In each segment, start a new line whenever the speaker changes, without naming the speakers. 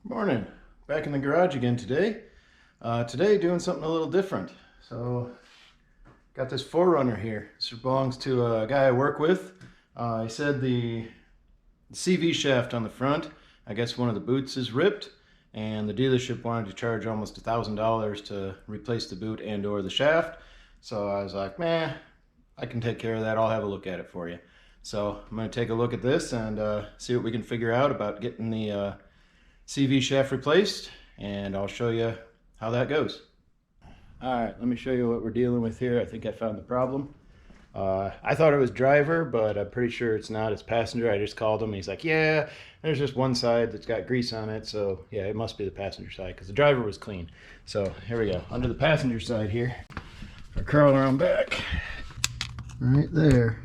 Morning. Back in the garage again today. Today doing something a little different. So got this 4Runner here. This belongs to a guy I work with. He said the CV shaft on the front, I guess one of the boots is ripped, and the dealership wanted to charge almost $1,000 to replace the boot and or the shaft. So I was like, man, I can take care of that. I'll have a look at it for you. So I'm going to take a look at this and see what we can figure out about getting the CV shaft replaced, and I'll show you how that goes. Alright, let me show you what we're dealing with here. I think I found the problem. I thought it was driver, but I'm pretty sure it's not. It's passenger. I just called him. He's like, yeah, there's just one side that's got grease on it, so yeah, it must be the passenger side because the driver was clean. So here we go. Under the passenger side here, I curl around back. Right there.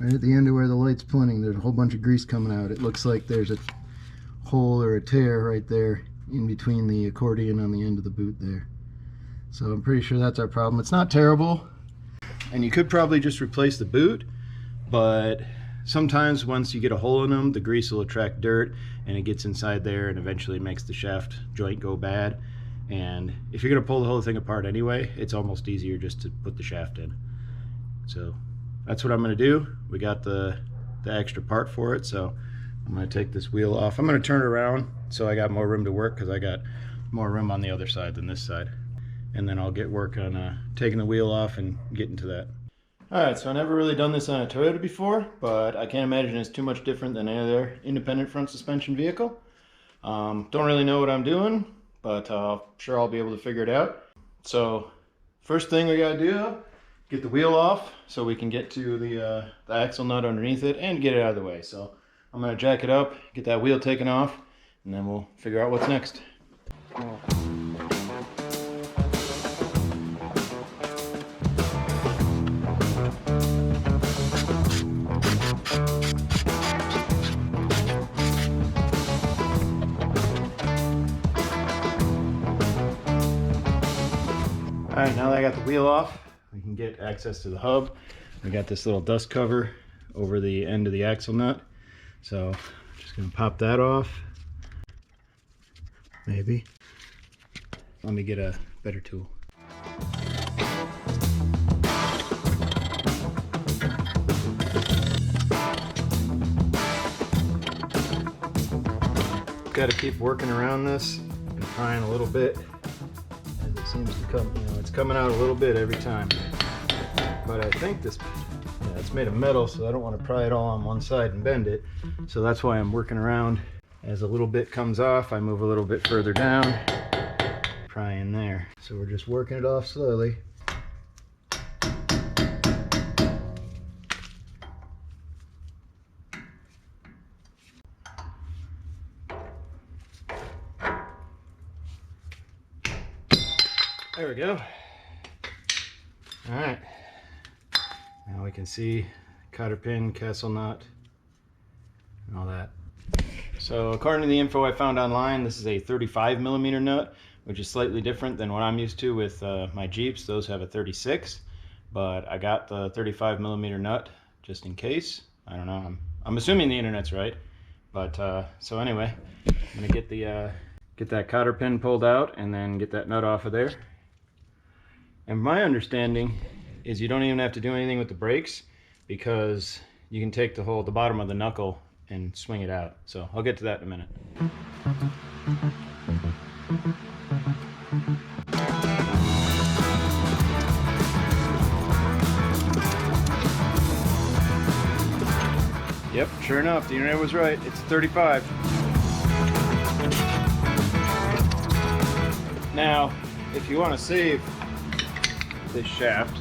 Right at the end of where the light's pointing, there's a whole bunch of grease coming out. It looks like there's a hole or a tear right there in between the accordion on the end of the boot there. So I'm pretty sure that's our problem. It's not terrible, and you could probably just replace the boot, but sometimes once you get a hole in them, the grease will attract dirt and it gets inside there and eventually makes the shaft joint go bad. And if you're going to pull the whole thing apart anyway, it's almost easier just to put the shaft in. So that's what I'm going to do. We got the extra part for it, so I'm going to take this wheel off. I'm going to turn it around so I got more room to work, because I got more room on the other side than this side. And then I'll get work on taking the wheel off and getting to that. Alright, so I've never really done this on a Toyota before, but I can't imagine it's too much different than any other independent front suspension vehicle. Don't really know what I'm doing, but sure I'll be able to figure it out. So first thing we got to do, get the wheel off so we can get to the axle nut underneath it and get it out of the way. So I'm going to jack it up, get that wheel taken off, and then we'll figure out what's next. Alright, now that I got the wheel off, we can get access to the hub. We got this little dust cover over the end of the axle nut. So I'm just going to pop that off. Maybe. Let me get a better tool. Got to keep working around this and prying a little bit. It seems to come, it's coming out a little bit every time. But I think this, it's made of metal, so I don't want to pry it all on one side and bend it. So that's why I'm working around. As a little bit comes off, I move a little bit further down, pry in there. So we're just working it off slowly. There we go. All right. Now we can see cotter pin, castle nut, and all that. So according to the info I found online, this is a 35mm nut, which is slightly different than what I'm used to with my Jeeps. Those have a 36, but I got the 35mm nut just in case. I don't know. I'm assuming the internet's right, but so anyway, I'm gonna get the get that cotter pin pulled out and then get that nut off of there. And my understanding is you don't even have to do anything with the brakes, because you can take the bottom of the knuckle and swing it out. So I'll get to that in a minute. Yep, sure enough, the internet was right. It's 35. Now, if you want to save this shaft,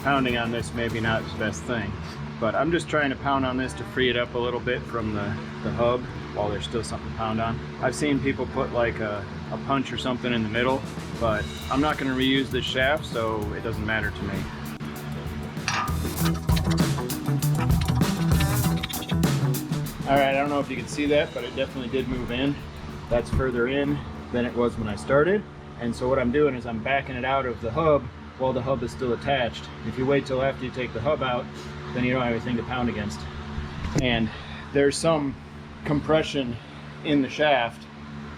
pounding on this maybe not the best thing, but I'm just trying to pound on this to free it up a little bit from the hub while there's still something to pound on. I've seen people put like a punch or something in the middle, but I'm not going to reuse this shaft, so it doesn't matter to me. Alright, I don't know if you can see that, but it definitely did move in. That's further in than it was when I started, and so what I'm doing is I'm backing it out of the hub while the hub is still attached. If you wait till after you take the hub out, then you don't have anything to pound against. And there's some compression in the shaft,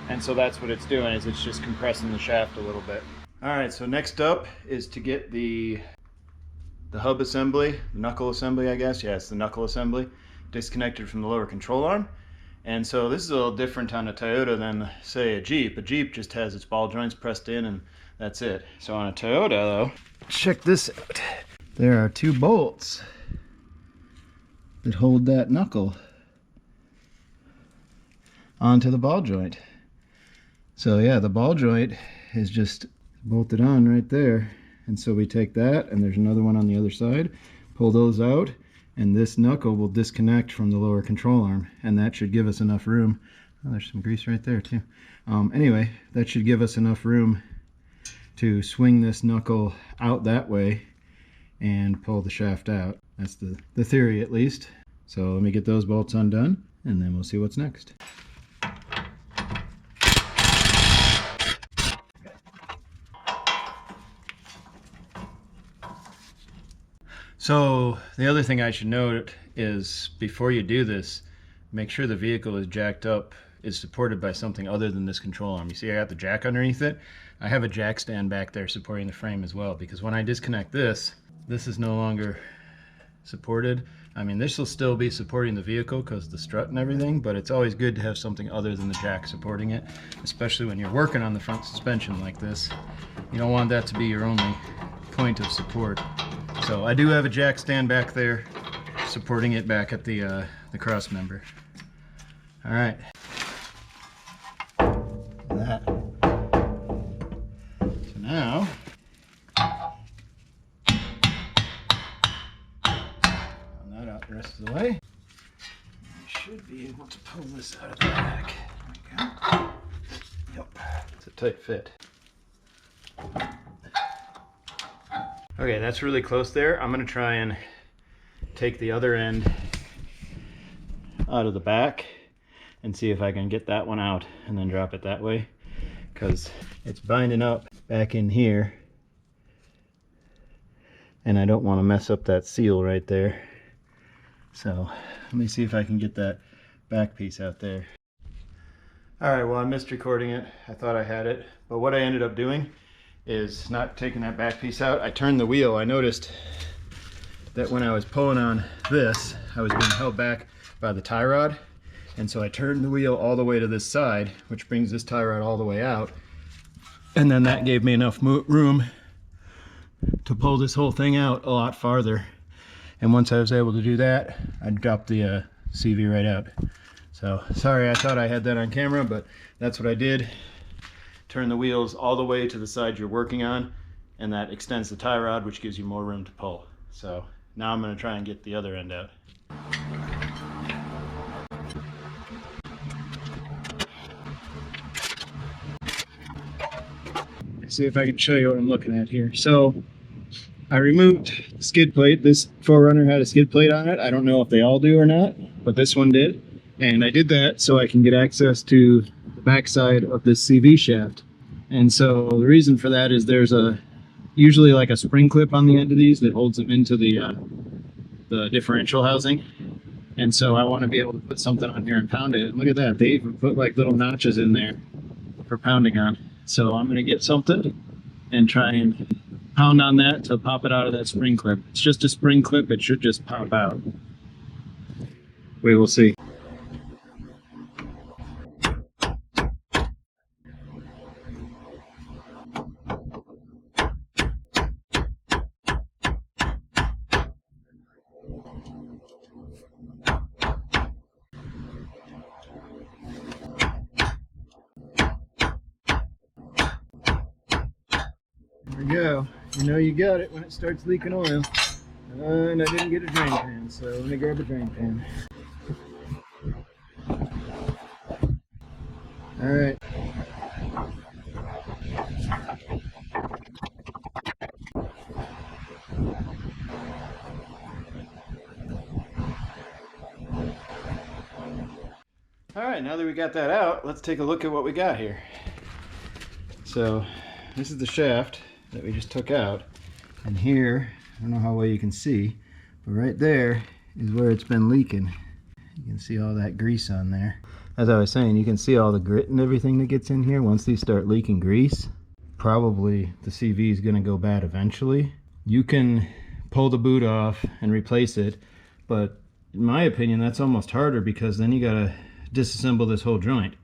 and so that's what it's doing, is it's just compressing the shaft a little bit. All right, so next up is to get the hub assembly, the knuckle assembly, I guess. Yeah, it's the knuckle assembly, disconnected from the lower control arm. And so this is a little different on a Toyota than, say, a Jeep. A Jeep just has its ball joints pressed in and that's it. So on a Toyota, though, check this out. There are 2 bolts that hold that knuckle onto the ball joint. So yeah, the ball joint is just bolted on right there. And so we take that, and there's another one on the other side, pull those out, and this knuckle will disconnect from the lower control arm, and that should give us enough room. Oh, there's some grease right there too. Anyway, that should give us enough room to swing this knuckle out that way and pull the shaft out. That's the theory, at least. So let me get those bolts undone, and then we'll see what's next. So the other thing I should note is, before you do this, make sure the vehicle is jacked up, is supported by something other than this control arm. You see I got the jack underneath it? I have a jack stand back there supporting the frame as well, because when I disconnect this is no longer supported. I mean, this will still be supporting the vehicle because of the strut and everything, but it's always good to have something other than the jack supporting it, especially when you're working on the front suspension like this. You don't want that to be your only point of support. So I do have a jack stand back there supporting it back at the cross member. All right. That. So now, on that out the rest of the way, I should be able to pull this out of the back. There we go. Yep. It's a tight fit. Okay, that's really close there. I'm going to try and take the other end out of the back and see if I can get that one out and then drop it that way, because it's binding up back in here and I don't want to mess up that seal right there. So let me see if I can get that back piece out there. Alright, well, I missed recording it. I thought I had it, but what I ended up doing is not taking that back piece out. I turned the wheel. I noticed that when I was pulling on this, I was being held back by the tie rod, and so I turned the wheel all the way to this side, which brings this tie rod all the way out, and then that gave me enough room to pull this whole thing out a lot farther. And once I was able to do that, I dropped the CV right out. So sorry, I thought I had that on camera, but that's what I did. Turn the wheels all the way to the side you're working on, and that extends the tie rod, which gives you more room to pull. So now I'm going to try and get the other end out. Let's see if I can show you what I'm looking at here. So I removed the skid plate. This 4Runner had a skid plate on it. I don't know if they all do or not, but this one did. And I did that so I can get access to the backside of this CV shaft. And so the reason for that is there's usually like a spring clip on the end of these that holds them into the differential housing. And so I want to be able to put something on here and pound it. Look at that, they even put like little notches in there for pounding on. So I'm going to get something and try and pound on that to pop it out of that spring clip. It's just a spring clip, it should just pop out. We will see. There we go. You know you got it when it starts leaking oil. And I didn't get a drain pan, so let me grab a drain pan. Alright. Alright, now that we got that out, let's take a look at what we got here. So, this is the shaft that we just took out, and here, I don't know how well you can see, but right there is where it's been leaking. You can see all that grease on there. as I was saying, you can see all the grit and everything that gets in here. Once these start leaking grease, probably the CV is going to go bad eventually. You can pull the boot off and replace it, but in my opinion, that's almost harder, because then you got to disassemble this whole joint,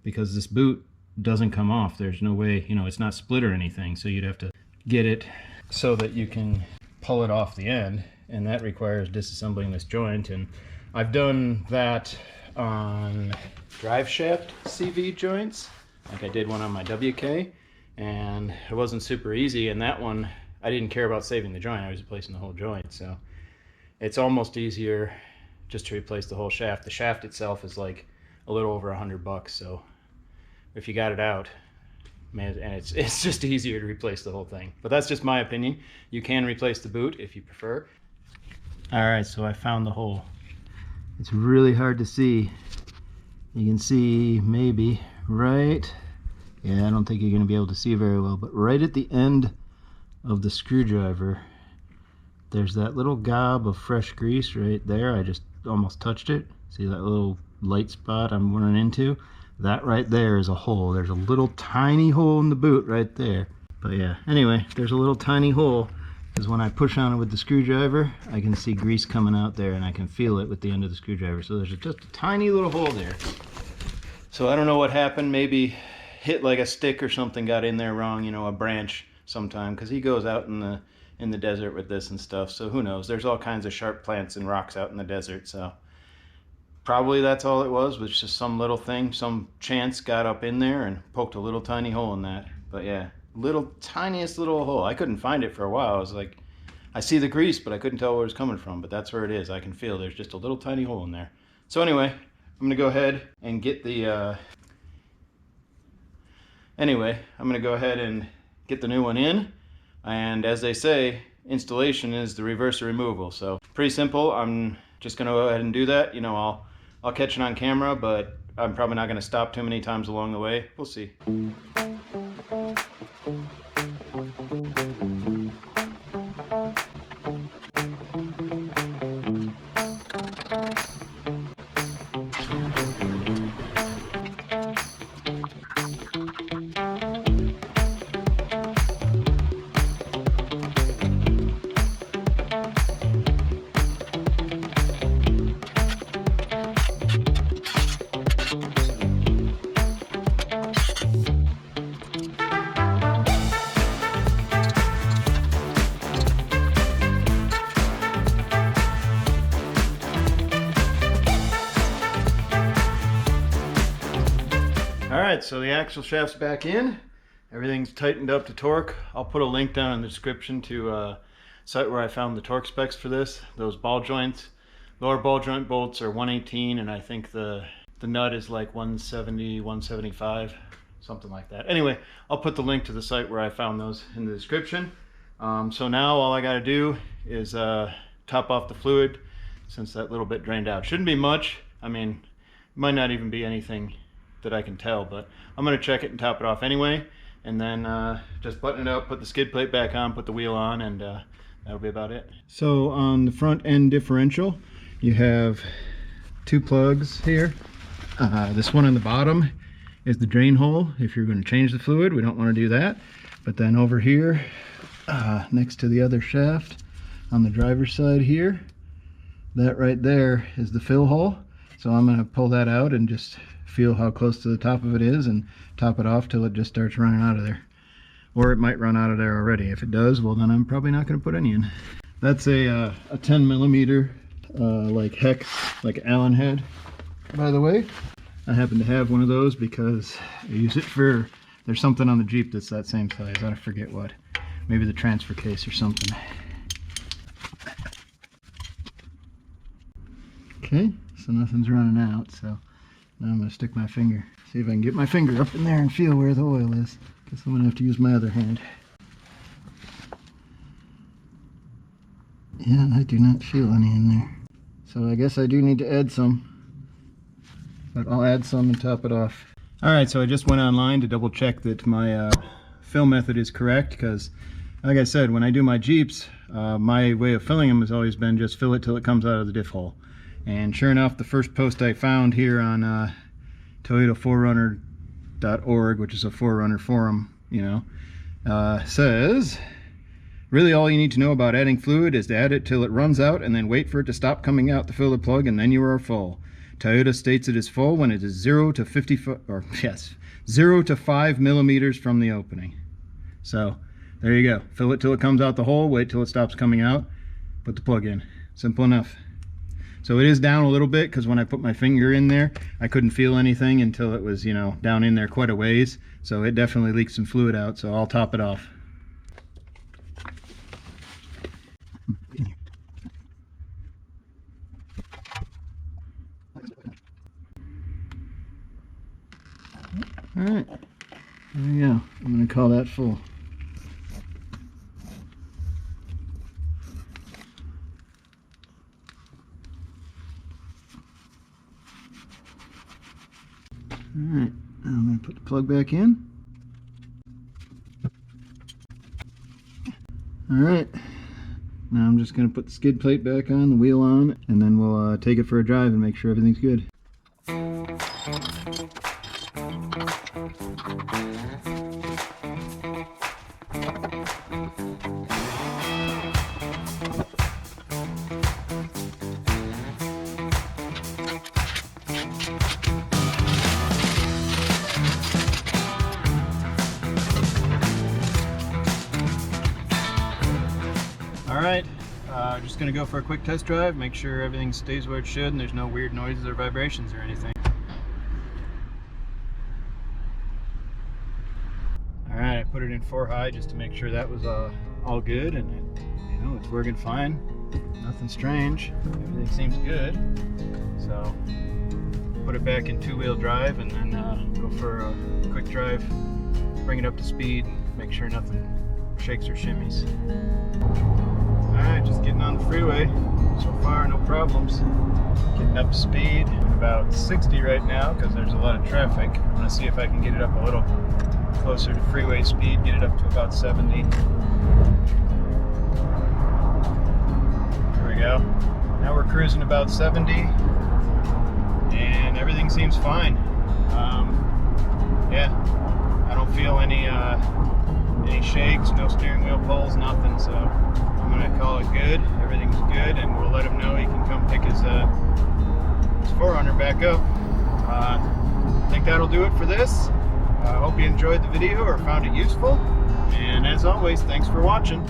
because this boot doesn't come off. There's no way, you know, it's not split or anything, so you'd have to get it so that you can pull it off the end, and that requires disassembling this joint. And I've done that on drive shaft CV joints, like I did one on my WK, and it wasn't super easy. And that one, I didn't care about saving the joint, I was replacing the whole joint. So it's almost easier just to replace the whole shaft. The shaft itself is like a little over $100, so if you got it out, man, and it's just easier to replace the whole thing. But that's just my opinion. You can replace the boot if you prefer. All right, so I found the hole. It's really hard to see. You can see maybe right, yeah, I don't think you're going to be able to see very well, but right at the end of the screwdriver, there's that little gob of fresh grease right there. I just almost touched it. See that little light spot I'm running into? That right there is a hole. There's a little tiny hole in the boot right there. But yeah, anyway, there's a little tiny hole, because when I push on it with the screwdriver, I can see grease coming out there, and I can feel it with the end of the screwdriver. So there's just a tiny little hole there. So I don't know what happened. Maybe hit like a stick or something got in there wrong, you know, a branch sometime, because he goes out in the desert with this and stuff. So who knows? There's all kinds of sharp plants and rocks out in the desert. So probably that's all it was just some little thing, some chance got up in there and poked a little tiny hole in that. But yeah, little tiniest little hole. I couldn't find it for a while. I was like, I see the grease, but I couldn't tell where it was coming from. But that's where it is. I can feel there's just a little tiny hole in there. So anyway, I'm gonna go ahead and get the new one in. And as they say, installation is the reverse of removal. So pretty simple. I'm just gonna go ahead and do that. You know, I'll catch it on camera, but I'm probably not gonna stop too many times along the way. We'll see. Alright, so the axle shaft's back in. Everything's tightened up to torque. I'll put a link down in the description to a site where I found the torque specs for this. Those ball joints, lower ball joint bolts are 118, and I think the nut is like 170, 175, something like that. Anyway, I'll put the link to the site where I found those in the description. So now all I got to do is top off the fluid, since that little bit drained out. Shouldn't be much. I mean, it might not even be anything that I can tell, but I'm going to check it and top it off anyway, and then just button it up, put the skid plate back on, put the wheel on, and that'll be about it. So on the front end differential, you have two plugs here. This one on the bottom is the drain hole if you're going to change the fluid. We don't want to do that. But then over here, next to the other shaft on the driver's side here, that right there is the fill hole. So I'm going to pull that out and just feel how close to the top of it is and top it off till it just starts running out of there. Or it might run out of there already. If it does, well then I'm probably not going to put any in. That's a 10 millimeter like hex, like Allen head, by the way. I happen to have one of those because I use it for, there's something on the Jeep that's that same size. I forget what. Maybe the transfer case or something. Okay, so nothing's running out, so now I'm going to stick my finger, see if I can get my finger up in there and feel where the oil is. Guess I'm going to have to use my other hand. Yeah, I do not feel any in there. So I guess I do need to add some, but I'll add some and top it off. Alright, so I just went online to double check that my fill method is correct, because like I said, when I do my Jeeps, my way of filling them has always been just fill it till it comes out of the diff hole. And sure enough, the first post I found here on Toyota4Runner.org, which is a 4Runner forum, you know, says, really all you need to know about adding fluid is to add it till it runs out and then wait for it to stop coming out to fill the plug, and then you are full. Toyota states it is full when it is 0 to 5 millimeters from the opening. So there you go. Fill it till it comes out the hole, wait till it stops coming out, put the plug in. Simple enough. So it is down a little bit because when I put my finger in there, I couldn't feel anything until it was, you know, down in there quite a ways. So it definitely leaked some fluid out, so I'll top it off. Alright, there we go. I'm going to call that full. Alright, I'm going to put the plug back in. Alright, now I'm just going to put the skid plate back on, the wheel on, and then we'll take it for a drive and make sure everything's good. Alright, just going to go for a quick test drive, make sure everything stays where it should and there's no weird noises or vibrations or anything. Alright, I put it in 4 high just to make sure that was all good, and you know, it's working fine. Nothing strange. Everything seems good. So put it back in 2-wheel drive and then go for a quick drive, bring it up to speed, and make sure nothing shakes or shimmies. Alright, just getting on the freeway. So far, no problems. Getting up to speed, about 60 right now because there's a lot of traffic. I'm going to see if I can get it up a little closer to freeway speed, get it up to about 70. There we go. Now we're cruising about 70 and everything seems fine. Yeah, I don't feel any shakes, no steering wheel pulls, nothing, so I'm going to call it good. Everything's good, and we'll let him know he can come pick his 4Runner back up. I think that'll do it for this. I hope you enjoyed the video or found it useful, and as always, thanks for watching.